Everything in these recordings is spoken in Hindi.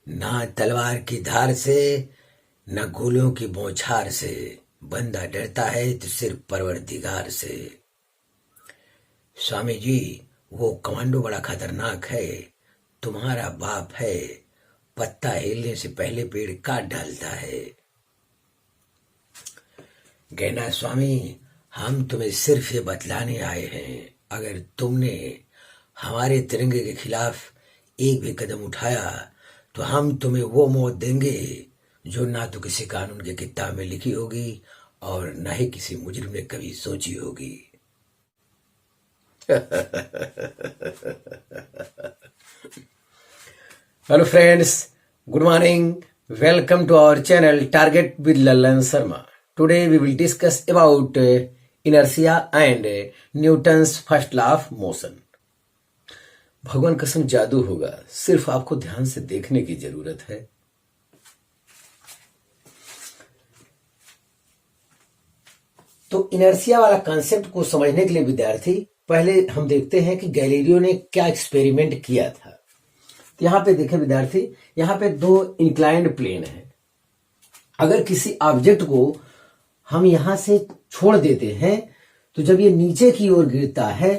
ना तलवार की धार से न गोलियों की बौछार से, बंदा डरता है तो सिर्फ परवरदिगार से। स्वामी जी, वो कमांडो बड़ा खतरनाक है, तुम्हारा बाप है, पत्ता हिलने से पहले पेड़ काट डालता है। गैंडा स्वामी, हम तुम्हें सिर्फ ये बतलाने आए हैं, अगर तुमने हमारे तिरंगे के खिलाफ एक भी कदम उठाया तो हम तुम्हें वो मौत देंगे जो ना तो किसी कानून की किताब में लिखी होगी और ना ही किसी मुजरिम ने कभी सोची होगी। Hello friends, good morning, welcome to our channel Target with Lallan Sharma. Today we will discuss about inertia and Newton's first law of motion. भगवान कसम जादू होगा, सिर्फ आपको ध्यान से देखने की जरूरत है। तो इनर्शिया वाला कॉन्सेप्ट को समझने के लिए विद्यार्थी पहले हम देखते हैं कि गैलीलियो ने क्या एक्सपेरिमेंट किया था। तो यहां पे देखें विद्यार्थी, यहां पे दो इंक्लाइंड प्लेन है। अगर किसी ऑब्जेक्ट को हम यहां से छोड़ देते हैं तो जब ये नीचे की ओर गिरता है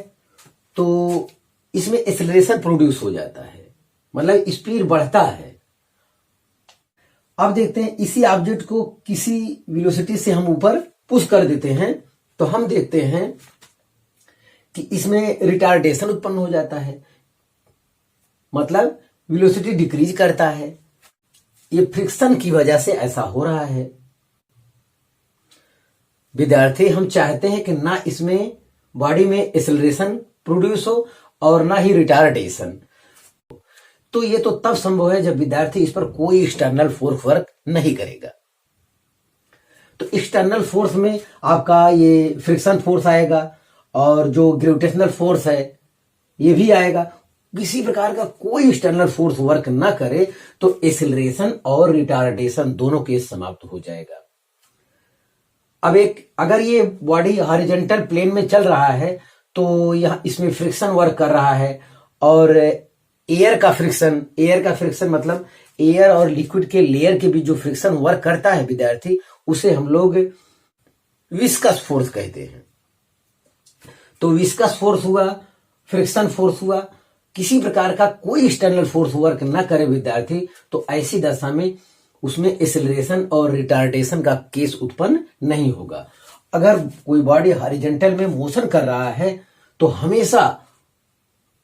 तो इसमें एक्सेलरेशन प्रोड्यूस हो जाता है, मतलब स्पीड बढ़ता है। अब देखते हैं इसी ऑब्जेक्ट को किसी वेलोसिटी से हम ऊपर पुश कर देते हैं तो हम देखते हैं कि इसमें रिटार्डेशन उत्पन्न हो जाता है, मतलब वेलोसिटी डिक्रीज करता है। ये फ्रिक्शन की वजह से ऐसा हो रहा है। विद्यार्थी, हम चाहते हैं कि ना इसमें बॉडी में एक्सेलरेशन प्रोड्यूस हो और ना ही रिटार्डेशन। तो ये तो तब संभव है जब विद्यार्थी इस पर कोई एक्सटर्नल फोर्स वर्क नहीं करेगा। तो एक्सटर्नल फोर्स में आपका ये फ्रिक्शन फोर्स आएगा और जो ग्रेविटेशनल फोर्स है ये भी आएगा। किसी प्रकार का कोई एक्सटर्नल फोर्स वर्क ना करे तो एक्सेलरेशन और रिटार्डेशन दोनों केस समाप्त हो जाएगा। अब अगर ये बॉडी हॉरिजॉन्टल प्लेन में चल रहा है तो यहां इसमें फ्रिक्शन वर्क कर रहा है और एयर का फ्रिक्शन मतलब एयर और लिक्विड के लेयर के बीच जो फ्रिक्शन वर्क करता है विद्यार्थी, उसे हम लोग विस्कस फोर्स कहते हैं। तो विस्कस फोर्स हुआ, फ्रिक्शन फोर्स हुआ, किसी प्रकार का कोई एक्सटर्नल फोर्स वर्क ना करे विद्यार्थी, तो ऐसी दशा में उसमें एक्सेलरेशन और रिटार्डेशन का केस उत्पन्न नहीं होगा। अगर कोई बॉडी हॉरिजॉन्टल में मोशन कर रहा है तो हमेशा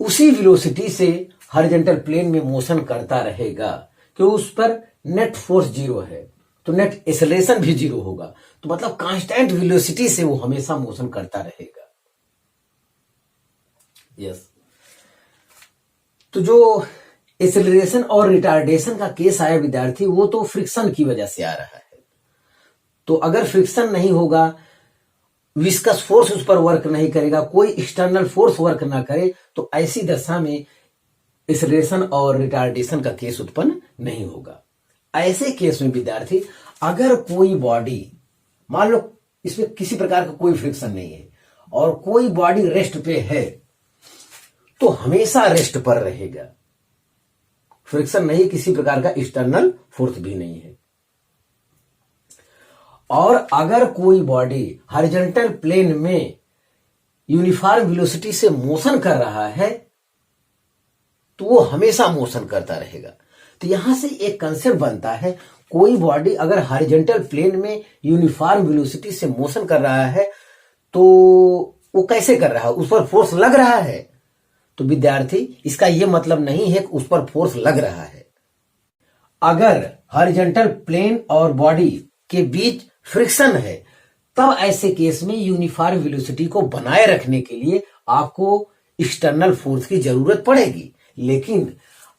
उसी वेलोसिटी से हॉरिजॉन्टल प्लेन में मोशन करता रहेगा, क्योंकि उस पर नेट फोर्स जीरो है तो नेट एक्सेलरेशन भी जीरो होगा। तो मतलब कांस्टेंट वेलोसिटी से वो हमेशा मोशन करता रहेगा। यस, तो जो एक्सेलरेशन और रिटार्डेशन का केस आया विद्यार्थी, वो तो फ्रिक्शन की वजह से आ रहा है। तो अगर फ्रिक्शन नहीं होगा, विस्कस फोर्स उस पर वर्क नहीं करेगा, कोई एक्सटर्नल फोर्स वर्क ना करे, तो ऐसी दशा में एक्सेलरेशन और रिटार्डेशन का केस उत्पन्न नहीं होगा। ऐसे केस में विद्यार्थी अगर कोई बॉडी, मान लो इसमें किसी प्रकार का कोई फ्रिक्शन नहीं है और कोई बॉडी रेस्ट पे है, तो हमेशा रेस्ट पर रहेगा। फ्रिक्शन नहीं, किसी प्रकार का एक्सटर्नल फोर्स भी नहीं है। और अगर कोई बॉडी हॉरिजॉन्टल प्लेन में यूनिफॉर्म वेलोसिटी से मोशन कर रहा है तो वो हमेशा मोशन करता रहेगा। तो यहां से एक कंसेप्ट बनता है, कोई बॉडी अगर हॉरिजॉन्टल प्लेन में यूनिफॉर्म वेलोसिटी से मोशन कर रहा है तो वो कैसे कर रहा है, उस पर फोर्स लग रहा है। तो विद्यार्थी, इसका यह मतलब नहीं है कि उस पर फोर्स लग रहा है। अगर हॉरिजॉन्टल प्लेन और बॉडी के बीच फ्रिक्शन है तब ऐसे केस में यूनिफॉर्म वेलोसिटी को बनाए रखने के लिए आपको एक्सटर्नल फोर्स की जरूरत पड़ेगी। लेकिन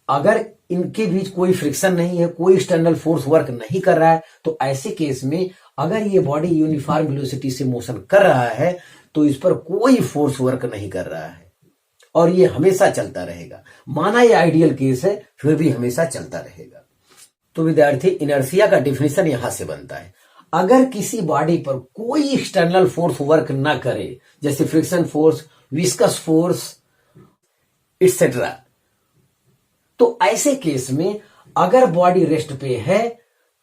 अगर इनके बीच कोई फ्रिक्शन नहीं है, कोई एक्सटर्नल फोर्स वर्क नहीं कर रहा है, तो ऐसे केस में अगर ये बॉडी यूनिफॉर्म वेलोसिटी से मोशन कर रहा है तो इस पर कोई फोर्स वर्क नहीं कर रहा है और ये हमेशा चलता रहेगा। माना ये आइडियल केस है, फिर भी हमेशा चलता रहेगा। तो विद्यार्थी, इनर्शिया का डिफिनेशन यहां से बनता है, अगर किसी बॉडी पर कोई एक्सटर्नल फोर्स वर्क ना करे, जैसे friction force, viscous force, etcetera, तो ऐसे केस में अगर बॉडी रेस्ट पे है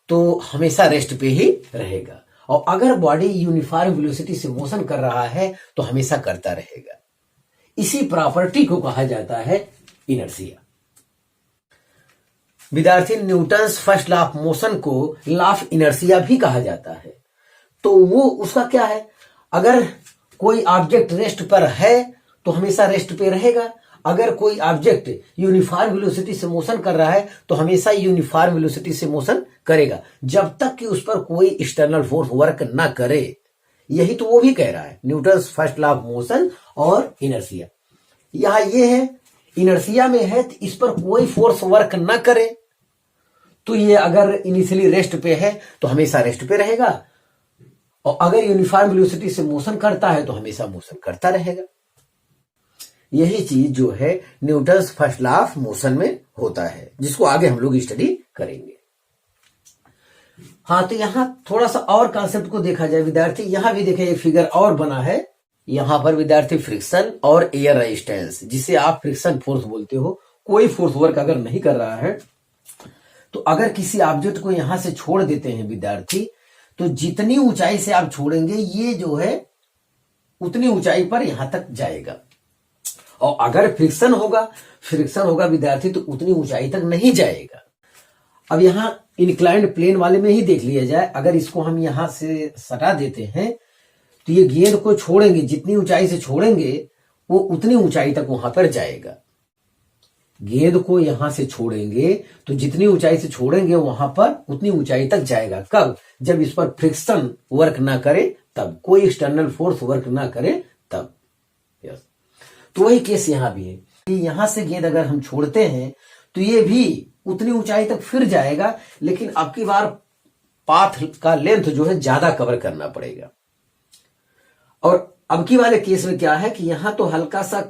तो हमेशा रेस्ट पे ही रहेगा, और अगर बॉडी यूनिफॉर्म वेलोसिटी से मोशन कर रहा है तो हमेशा करता रहेगा। इसी प्रॉपर्टी को कहा जाता है इनर्शिया। विद्यार्थी, Newton's first law of motion को लॉ ऑफ इनर्शिया भी कहा जाता है। तो वो उसका क्या है, अगर कोई ऑब्जेक्ट रेस्ट पर है तो हमेशा रेस्ट पे रहेगा, अगर कोई ऑब्जेक्ट यूनिफॉर्म वेलोसिटी से मोशन कर रहा है तो हमेशा यूनिफॉर्म वेलोसिटी से मोशन करेगा, जब तक कि उस पर कोई एक्सटर्नल फोर्स वर्क ना करे। यही तो वो भी कह रहा है, Newton's first law of motion और इनर्शिया। यहां ये है, इनर्शिया में है तो इस पर कोई फोर्स वर्क ना करे, तो ये अगर इनिशियली रेस्ट पे है तो हमेशा रेस्ट पे रहेगा, और अगर यूनिफॉर्म वेलोसिटी से मोशन करता है तो हमेशा मोशन करता रहेगा। यही चीज जो है Newton's first law of motion में होता है, जिसको आगे हम लोग स्टडी करेंगे। हाँ, तो यहां थोड़ा सा और कॉन्सेप्ट को देखा जाए विद्यार्थी, यहां भी देखें एक फिगर और बना है। यहां पर विद्यार्थी फ्रिक्शन और एयर रेजिस्टेंस, जिसे आप फ्रिक्शन फोर्स बोलते हो, कोई फोर्स वर्क अगर नहीं कर रहा है तो अगर किसी ऑब्जेक्ट को यहां से छोड़ देते हैं विद्यार्थी, तो जितनी ऊंचाई से आप छोड़ेंगे ये जो है उतनी ऊंचाई पर यहां तक जाएगा, और अगर फ्रिक्शन होगा विद्यार्थी तो उतनी ऊंचाई तक नहीं जाएगा। अब यहां इंक्लाइंड प्लेन वाले में ही देख लिया जाए, अगर इसको हम यहां से सटा देते हैं तो ये गेंद को छोड़ेंगे, जितनी ऊंचाई से छोड़ेंगे वो उतनी ऊंचाई तक वहां पर जाएगा। गेंद को यहां से छोड़ेंगे तो जितनी ऊंचाई से छोड़ेंगे वहां पर उतनी ऊंचाई तक जाएगा। कब? जब इस पर फ्रिक्शन वर्क ना करे तब, कोई एक्सटर्नल फोर्स वर्क ना करे तब। यस, तो वही केस यहां भी है कि यहां से गेंद अगर हम छोड़ते हैं तो ये भी उतनी ऊंचाई तक फिर जाएगा, लेकिन अब की बार पाथ का लेंथ जो है ज्यादा कवर करना पड़ेगा। और अब की वाले केस में क्या है कि यहां तो हल्का सा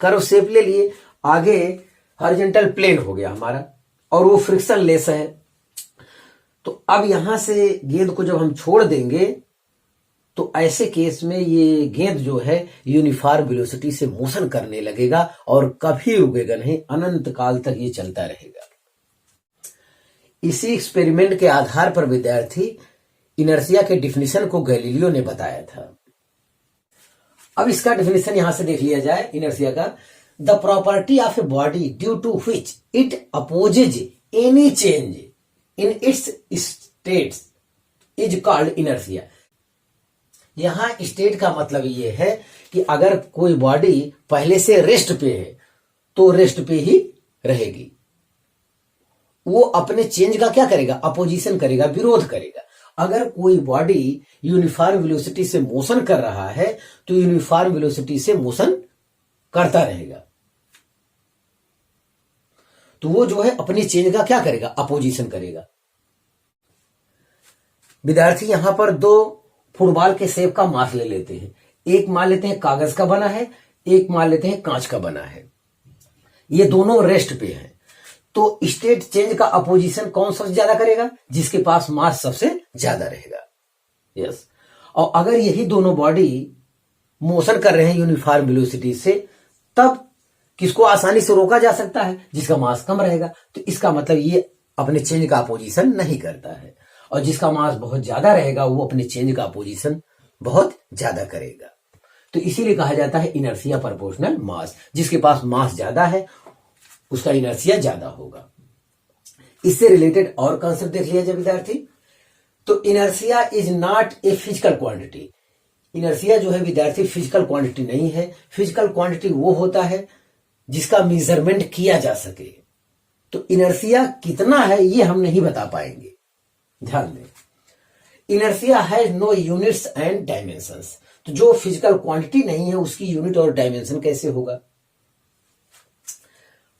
कर्व शेप ले लिए, आगे हॉरिजॉन्टल प्लेन हो गया हमारा, और वो फ्रिक्शन लेस है। तो अब यहां से गेंद को जब हम छोड़ देंगे तो ऐसे केस में ये गेंद जो है यूनिफॉर्म वेलोसिटी से मोशन करने लगेगा और कभी रुकेगा नहीं, अनंत काल तक ये चलता रहेगा। इसी एक्सपेरिमेंट के आधार पर विद्यार्थी इनर्शिया के डिफिनेशन को गैलीलियो ने बताया था। अब इसका डिफिनेशन यहां से देख लिया जाए इनर्शिया का। The property of a body due to which it opposes any change in its states is called inertia. यहां स्टेट का मतलब ये है कि अगर कोई बॉडी पहले से रेस्ट पे है तो रेस्ट पे ही रहेगी, वो अपने चेंज का क्या करेगा? अपोजिशन करेगा, विरोध करेगा। अगर कोई बॉडी यूनिफॉर्म वेलोसिटी से मोशन कर रहा है तो यूनिफॉर्म वेलोसिटी से मोशन करता रहेगा, तो वो जो है अपने चेंज का क्या करेगा? अपोजिशन करेगा। विद्यार्थी यहां पर दो फुटबॉल के शेप का मास ले लेते हैं, एक मान लेते हैं कागज का बना है, एक मान लेते हैं कांच का बना है। ये दोनों रेस्ट पे हैं, तो स्टेट चेंज का अपोजिशन कौन सबसे ज्यादा करेगा? जिसके पास मास सबसे ज्यादा रहेगा। यस, और अगर यही दोनों बॉडी मोशन कर रहे हैं यूनिफॉर्म वेलोसिटी से, तब किसको आसानी से रोका जा सकता है? जिसका मास कम रहेगा। तो इसका मतलब ये अपने चेंज का अपोजिशन नहीं करता है, और जिसका मास बहुत ज्यादा रहेगा वो अपने चेंज का अपोजिशन बहुत ज्यादा करेगा। तो इसीलिए कहा जाता है इनर्शिया प्रोपोर्शनल मास। जिसके पास मास ज्यादा है उसका इनर्शिया ज्यादा होगा। इससे रिलेटेड और कॉन्सेप्ट देख लिया जाए विद्यार्थी। तो inertia is not a physical quantity. Inertia जो है विद्यार्थी फिजिकल क्वांटिटी नहीं है। फिजिकल क्वांटिटी वो होता है जिसका मेजरमेंट किया जा सके। तो इनर्शिया कितना है ये हम नहीं बता पाएंगे, ध्यान दें। Inertia has no units and dimensions. तो जो फिजिकल क्वांटिटी नहीं है उसकी यूनिट और डायमेंशन कैसे होगा?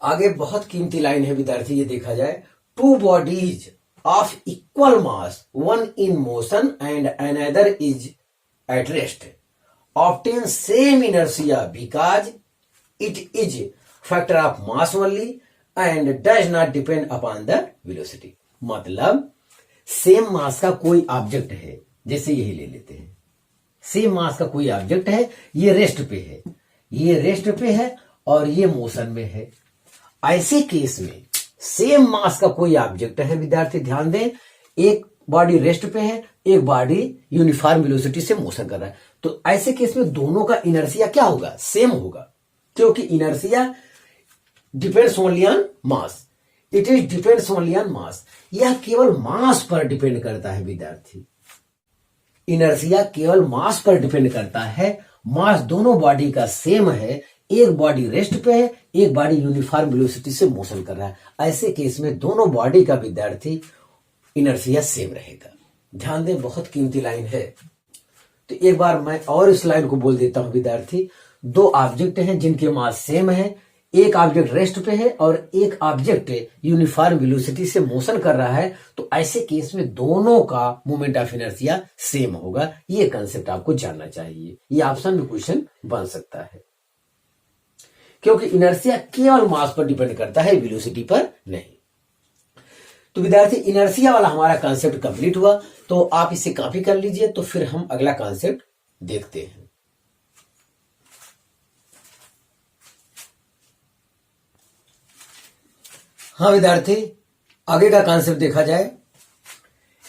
आगे बहुत कीमती लाइन है विद्यार्थी, ये देखा जाए। Two bodies of equal mass, one in motion and another is at rest, obtain same inertia because it is factor of mass only and does not depend upon the velocity. मतलब सेम मास का कोई ऑब्जेक्ट है, जैसे यही ले लेते हैं, सेम मास का कोई ऑब्जेक्ट है, ये रेस्ट पे है, ये रेस्ट पे है और ये मोशन में है। ऐसे केस में सेम मास का कोई ऑब्जेक्ट है, विद्यार्थी ध्यान दें, एक बॉडी रेस्ट पे है, एक बॉडी यूनिफॉर्म वेलोसिटी से मोशन कर रहा है, तो ऐसे केस में दोनों का इनर्शिया क्या होगा, सेम होगा, क्योंकि inertia depends only on mass, it is depends only on मास। यह केवल मास पर डिपेंड करता है विद्यार्थी, इनर्शिया केवल मास पर डिपेंड करता है। मास दोनों बॉडी का सेम है, एक बॉडी रेस्ट पे है, एक बॉडी यूनिफॉर्म वेलोसिटी से मोशन कर रहा है, ऐसे केस में दोनों बॉडी का विद्यार्थी इनर्शिया सेम रहेगा। ध्यान दें, बहुत कीमती लाइन है। तो एक बार मैं और इस लाइन को बोल देता हूं विद्यार्थी, दो ऑब्जेक्ट हैं जिनके मास सेम है, एक ऑब्जेक्ट रेस्ट पे है और एक ऑब्जेक्ट यूनिफॉर्म वेलोसिटी से मोशन कर रहा है, तो ऐसे केस में दोनों का मोमेंट ऑफ इनर्शिया सेम होगा। ये कंसेप्ट आपको जानना चाहिए, ये ऑप्शन में क्वेश्चन बन सकता है, क्योंकि इनर्शिया केवल मास पर डिपेंड करता है, वेलोसिटी पर नहीं। तो विद्यार्थी इनर्शिया वाला हमारा कॉन्सेप्ट कंप्लीट हुआ, तो आप इसे कॉपी कर लीजिए, तो फिर हम अगला कॉन्सेप्ट देखते हैं। हाँ विद्यार्थी, आगे का कॉन्सेप्ट देखा जाए,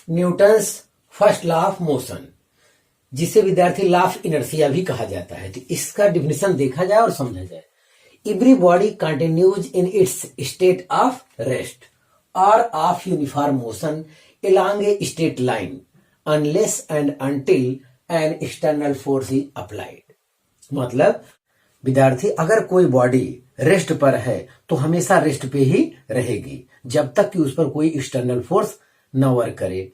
Newton's first law of motion, जिसे विद्यार्थी लॉ ऑफ इनर्शिया भी कहा जाता है। तो इसका डिफिनेशन देखा जाए और समझा जाए। Every body continues in its state of rest or of uniform motion along a straight line unless and until an external force is applied। मतलब विद्यार्थी, अगर कोई बॉडी रेस्ट पर है तो हमेशा रेस्ट पे ही रहेगी जब तक कि उस पर कोई एक्सटर्नल फोर्स न वर्क करे।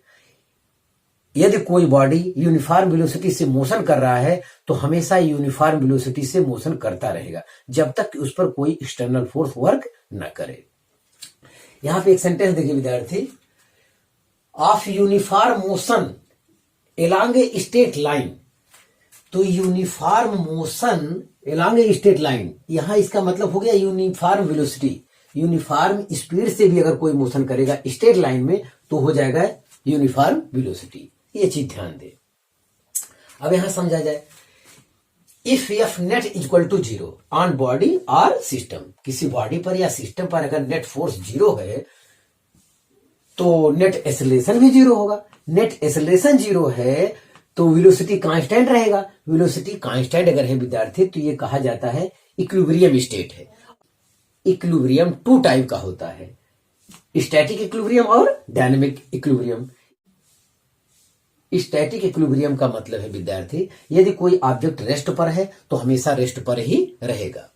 यदि कोई बॉडी यूनिफॉर्म वेलोसिटी से मोशन कर रहा है तो हमेशा यूनिफॉर्म वेलोसिटी से मोशन करता रहेगा जब तक कि उस पर कोई एक्सटर्नल फोर्स वर्क न करे। यहां पे एक सेंटेंस देखिए विद्यार्थी, of uniform motion along a straight line. तो uniform motion along a straight line, यहां इसका मतलब हो गया यूनिफॉर्म वेलोसिटी। यूनिफॉर्म स्पीड से भी अगर कोई मोशन करेगा स्ट्रेट लाइन में तो हो जाएगा यूनिफॉर्म वेलोसिटी। ये चीज ध्यान दे। अब यहां समझा जाए, if F net equal to zero on body और सिस्टम, किसी बॉडी पर या सिस्टम पर अगर नेट फोर्स जीरो है तो नेट एक्सेलरेशन भी जीरो होगा। नेट एक्सेलरेशन जीरो है तो वेलोसिटी कांस्टेंट रहेगा। वेलोसिटी कांस्टेंट अगर है विद्यार्थी तो ये कहा जाता है इक्विलिब्रियम स्टेट है। इक्विलिब्रियम टू टाइप का होता है, स्टैटिक इक्विलिब्रियम और डायनेमिक इक्विलिब्रियम। स्टैटिक इक्विलिब्रियम का मतलब है विद्यार्थी, यदि कोई ऑब्जेक्ट रेस्ट पर है तो हमेशा रेस्ट पर ही रहेगा।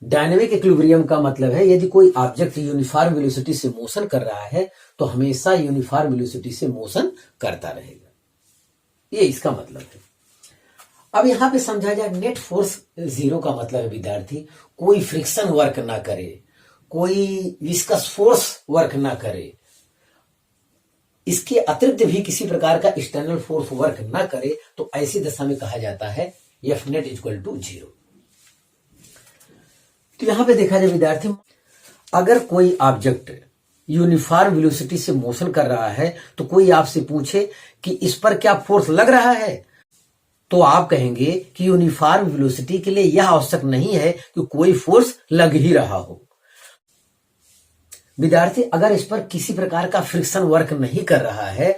डायनेमिक इक्विलिब्रियम का मतलब है यदि कोई ऑब्जेक्ट यूनिफॉर्म वेलोसिटी से मोशन कर रहा है तो हमेशा यूनिफॉर्म वेलोसिटी से मोशन करता रहेगा। ये इसका मतलब है। अब यहां पे समझा जाए, नेट फोर्स जीरो का मतलब है विद्यार्थी, कोई फ्रिक्शन वर्क ना करे, कोई विस्कस फोर्स वर्क ना करे, इसके अतिरिक्त भी किसी प्रकार का एक्सटर्नल फोर्स वर्क ना करे, तो ऐसी दशा में कहा जाता है F net equal to zero. तो यहां पे देखा जाए विद्यार्थी, अगर कोई ऑब्जेक्ट यूनिफॉर्म वेलोसिटी से मोशन कर रहा है तो कोई आपसे पूछे कि इस पर क्या फोर्स लग रहा है, तो आप कहेंगे कि यूनिफॉर्म वेलोसिटी के लिए यह आवश्यक नहीं है कि कोई फोर्स लग ही रहा हो। विद्यार्थी, अगर इस पर किसी प्रकार का फ्रिक्शन वर्क नहीं कर रहा है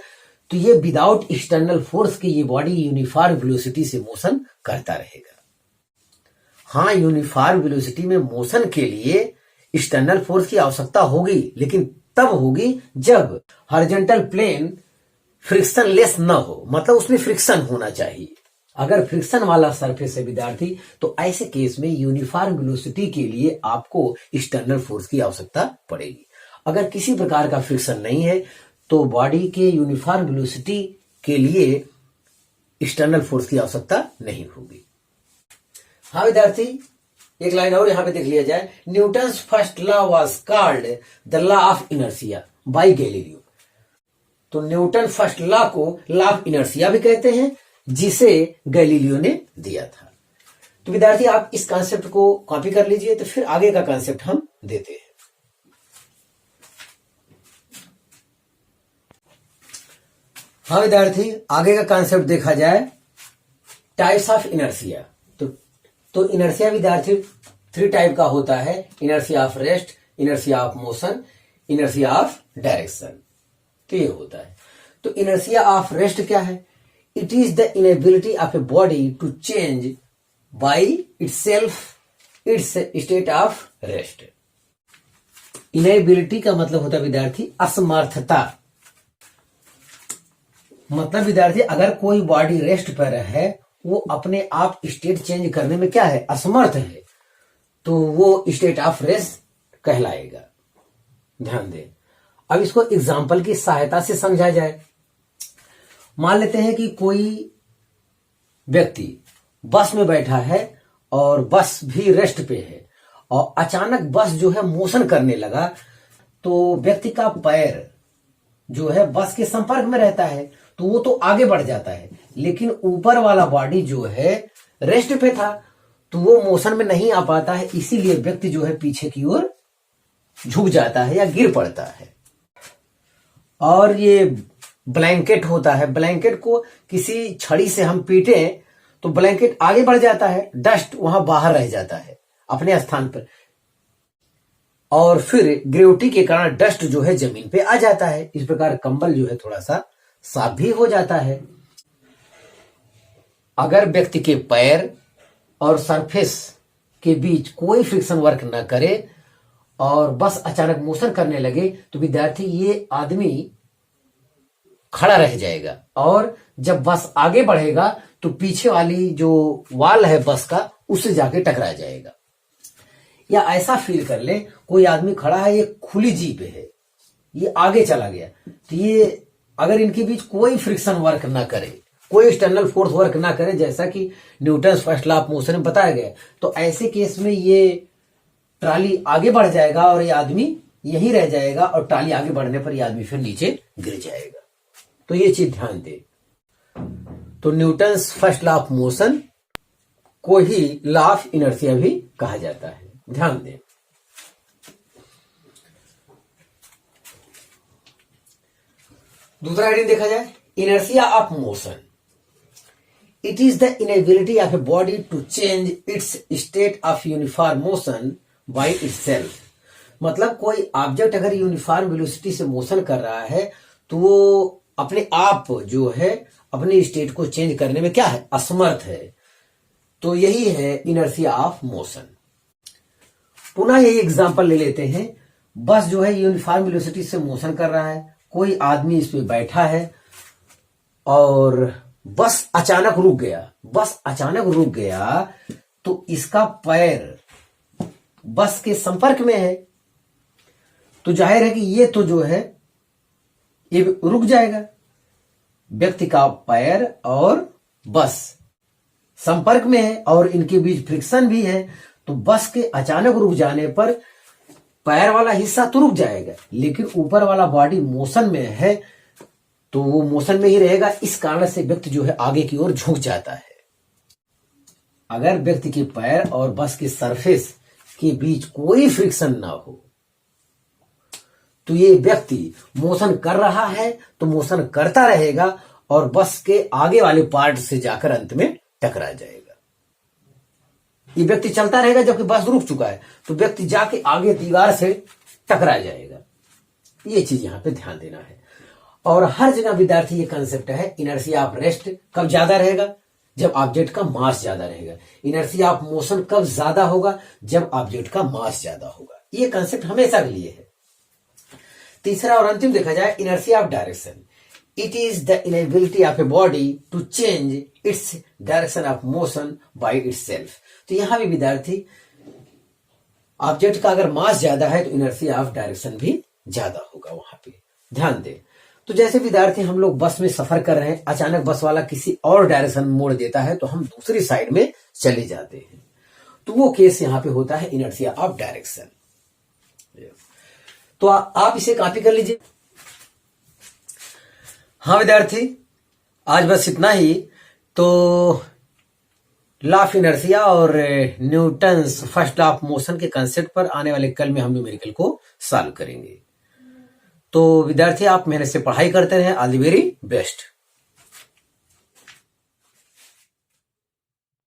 तो ये विदाउट एक्सटर्नल फोर्स की ये बॉडी यूनिफॉर्म वेलोसिटी से मोशन करता रहेगा। हाँ, यूनिफॉर्म वेलोसिटी में मोशन के लिए एक्सटर्नल फोर्स की आवश्यकता होगी, लेकिन तब होगी जब हॉरिजॉन्टल प्लेन फ्रिक्शन लेस न हो, मतलब उसमें फ्रिक्शन होना चाहिए। अगर फ्रिक्शन वाला सरफेस है विद्यार्थी तो ऐसे केस में यूनिफॉर्म वेलोसिटी के लिए आपको एक्सटर्नल फोर्स की आवश्यकता पड़ेगी। अगर किसी प्रकार का फ्रिक्शन नहीं है तो बॉडी के यूनिफॉर्म वेलोसिटी के लिए एक्सटर्नल फोर्स की आवश्यकता नहीं होगी। हाँ विद्यार्थी, एक लाइन और यहां पे देख लिया जाए, Newton's first law was called the law of inertia by Galileo. तो न्यूटन फर्स्ट लॉ को लॉ ऑफ इनर्शिया भी कहते हैं, जिसे गैलीलियो ने दिया था। तो विद्यार्थी, आप इस कॉन्सेप्ट को कॉपी कर लीजिए, तो फिर आगे का कॉन्सेप्ट हम देते हैं। हाँ विद्यार्थी, आगे का कॉन्सेप्ट देखा जाए, टाइप्स ऑफ इनर्शिया। तो इनर्शिया विद्यार्थी 3 टाइप का होता है, inertia of rest, inertia of motion, inertia of direction. तो ये होता है। तो इनर्शिया ऑफ रेस्ट क्या है? It is the inability of a body to change by itself its state of rest. Inability का मतलब होता है विद्यार्थी असमर्थता। मतलब विद्यार्थी अगर कोई बॉडी रेस्ट पर है, वो अपने आप स्टेट चेंज करने में क्या है? असमर्थ है, तो वो स्टेट ऑफ रेस्ट कहलाएगा। ध्यान दें। अब इसको एग्जाम्पल की सहायता से समझा जाए। मान लेते हैं कि कोई व्यक्ति बस में बैठा है और बस भी रेस्ट पे है और अचानक बस जो है मोशन करने लगा, तो व्यक्ति का पैर जो है बस के संपर्क में रहता है, तो वो तो आगे बढ़ जाता है, लेकिन ऊपर वाला बॉडी जो है रेस्ट पे था, तो वो मोशन में नहीं आ पाता है, इसीलिए व्यक्ति जो है पीछे की ओर झुक जाता है या गिर पड़ता है। और ये ब्लैंकेट होता है, ब्लैंकेट को किसी छड़ी से हम पीटे तो ब्लैंकेट आगे बढ़ जाता है, डस्ट वहां बाहर रह जाता है अपने स्थान पर, और फिर ग्रेविटी के कारण डस्ट जो है जमीन पे आ जाता है। इस प्रकार कंबल जो है थोड़ा सा साफ भी हो जाता है। अगर व्यक्ति के पैर और सरफेस के बीच कोई फ्रिक्शन वर्क न करे और बस अचानक मोशन करने लगे, तो विद्यार्थी ये आदमी खड़ा रह जाएगा, और जब बस आगे बढ़ेगा तो पीछे वाली जो वाल है बस का, उससे जाके टकरा जाएगा। या ऐसा फील कर ले, कोई आदमी खड़ा है, ये खुली जीप है, ये आगे चला गया, तो ये अगर इनके बीच कोई फ्रिक्शन वर्क ना करे, कोई एक्सटर्नल फोर्स वर्क ना करे, जैसा कि Newton first law of motion में बताया गया, तो ऐसे केस में ये ट्राली आगे बढ़ जाएगा और ये आदमी यहीं रह जाएगा, और ट्राली आगे बढ़ने पर ये आदमी फिर नीचे गिर जाएगा। तो ये चीज ध्यान दे। तो Newton first law of motion को ही लॉ ऑफ इनर्शिया भी कहा जाता है। ध्यान दें। दूसरा हेडिंग देखा जाए, inertia of motion. It is the inability of a body to change its state of uniform motion by itself. मतलब कोई ऑब्जेक्ट अगर यूनिफॉर्म वेलोसिटी से मोशन कर रहा है, तो वो अपने आप जो है अपने स्टेट को चेंज करने में क्या है? असमर्थ है। तो यही है इनर्शिया ऑफ मोशन। पुनः यही एग्जांपल ले लेते हैं। बस जो है यूनिफॉर्म वेलोसिटी से मोशन कर रहा है, कोई आदमी इस पे बैठा है और बस अचानक रुक गया। बस अचानक रुक गया तो इसका पैर बस के संपर्क में है, तो जाहिर है कि ये तो जो है ये रुक जाएगा। व्यक्ति का पैर और बस संपर्क में है और इनके बीच फ्रिक्शन भी है, तो बस के अचानक रुक जाने पर पैर वाला हिस्सा तो रुक जाएगा, लेकिन ऊपर वाला बॉडी मोशन में है, तो वो मोशन में ही रहेगा। इस कारण से व्यक्ति जो है आगे की ओर झुक जाता है। अगर व्यक्ति के पैर और बस के सरफेस के बीच कोई फ्रिक्शन ना हो, तो ये व्यक्ति मोशन कर रहा है तो मोशन करता रहेगा और बस के आगे वाले पार्ट से जाकर अंत में टकरा जाएगा। ये व्यक्ति चलता रहेगा जबकि बस रुक चुका है, तो व्यक्ति जाके आगे दीवार से टकरा जाएगा। ये चीज यहां पे ध्यान देना है। और हर जगह विद्यार्थी ये कंसेप्ट है, इनर्शिया ऑफ रेस्ट कब ज्यादा रहेगा? जब ऑब्जेक्ट का मास ज्यादा रहेगा। इनर्शिया ऑफ मोशन कब ज्यादा होगा? जब ऑब्जेक्ट का मास ज्यादा होगा। ये कंसेप्ट हमेशा के लिए है। तीसरा और अंतिम देखा जाए, inertia of direction. It is the inability of a body to change its direction of motion by itself. तो यहां भी विद्यार्थी ऑब्जेक्ट का अगर मास ज्यादा है तो इनर्शिया ऑफ डायरेक्शन भी ज्यादा होगा वहां पे। ध्यान दे। तो जैसे विद्यार्थी हम लोग बस में सफर कर रहे हैं, अचानक बस वाला किसी और डायरेक्शन में मोड़ देता है तो हम दूसरी साइड में चले जाते हैं, तो वो केस यहां पे होता है इनर्शिया ऑफ डायरेक्शन। तो आप इसे कॉपी कर लीजिए। हाँ विद्यार्थी, आज बस इतना ही। तो लॉ ऑफ इनर्शिया और Newton's first law of motion के कंसेप्ट पर आने वाले कल में हम न्यूमेरिकल को सॉल्व करेंगे। तो विद्यार्थी आप मेहनत से पढ़ाई करते रहे। All the very best.